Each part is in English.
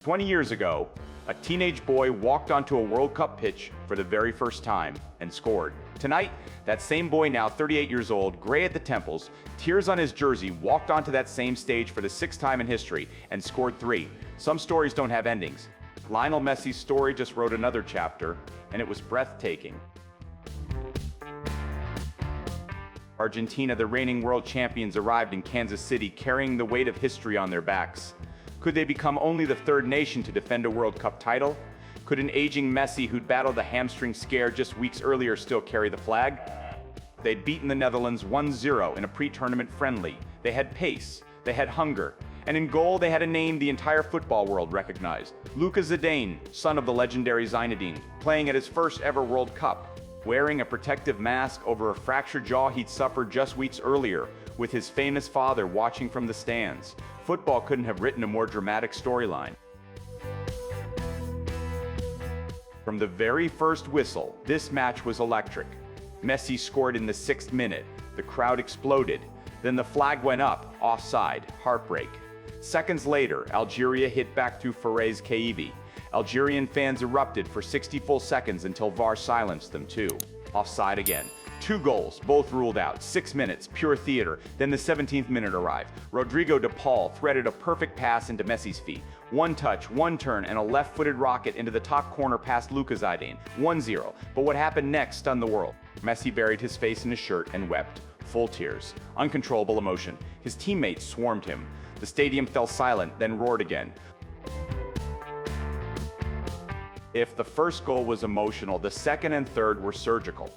20 years ago, a teenage boy walked onto a World Cup pitch for the very first time and scored. Tonight, that same boy, now 38 years old, gray at the temples, tears on his jersey, walked onto that same stage for the sixth time in history and scored 3. Some stories don't have endings. Lionel Messi's story just wrote another chapter, and it was breathtaking. Argentina, the reigning world champions, arrived in Kansas City carrying the weight of history on their backs. Could they become only the third nation to defend a World Cup title? Could an aging Messi who'd battled a hamstring scare just weeks earlier still carry the flag? They'd beaten the Netherlands 1-0 in a pre-tournament friendly. They had pace, they had hunger, and in goal they had a name the entire football world recognized. Zidane, son of the legendary Zidane, playing at his first ever World Cup, wearing a protective mask over a fractured jaw he'd suffered just weeks earlier, with his famous father watching from the stands. Football couldn't have written a more dramatic storyline. From the very first whistle, this match was electric. Messi scored in the 6th minute. The crowd exploded. Then the flag went up, offside, heartbreak. Seconds later, Algeria hit back through Fares Kaivi. Algerian fans erupted for 60 full seconds until VAR silenced them too. Offside again. 2 goals, both ruled out. 6 minutes, pure theater. Then the 17th minute arrived. Rodrigo de Paul threaded a perfect pass into Messi's feet. 1 touch, 1 turn, and a left-footed rocket into the top corner past Zidane. 1-0. But what happened next stunned the world. Messi buried his face in his shirt and wept. Full tears. Uncontrollable emotion. His teammates swarmed him. The stadium fell silent, then roared again. If the first goal was emotional, the second and third were surgical.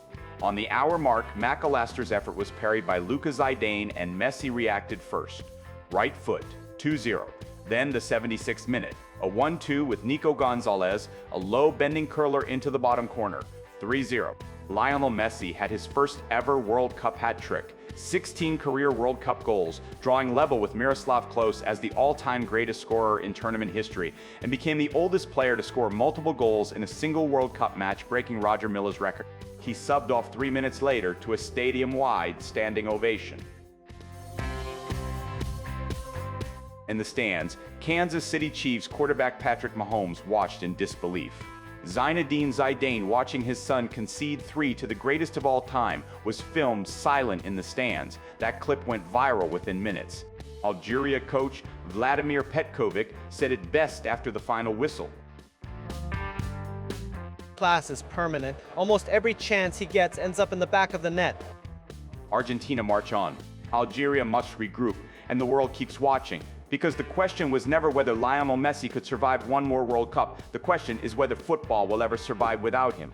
On the hour mark, McAllister's effort was parried by Zidane, and Messi reacted first. Right foot, 2-0. Then the 76th minute, a 1-2 with Nico Gonzalez, a low bending curler into the bottom corner, 3-0. Lionel Messi had his first ever World Cup hat trick, 16 career World Cup goals, drawing level with Miroslav Klose as the all-time greatest scorer in tournament history, and became the oldest player to score multiple goals in a single World Cup match, breaking Roger Miller's record. He subbed off 3 minutes later to a stadium-wide standing ovation. In the stands, Kansas City Chiefs quarterback Patrick Mahomes watched in disbelief. Zinedine Zidane, watching his son concede 3 to the greatest of all time, was filmed silent in the stands. That clip went viral within minutes. Algeria coach Vladimir Petkovic said it best after the final whistle. Class is permanent. Almost every chance he gets ends up in the back of the net. Argentina march on. Algeria must regroup, and the world keeps watching. Because the question was never whether Lionel Messi could survive one more World Cup. The question is whether football will ever survive without him.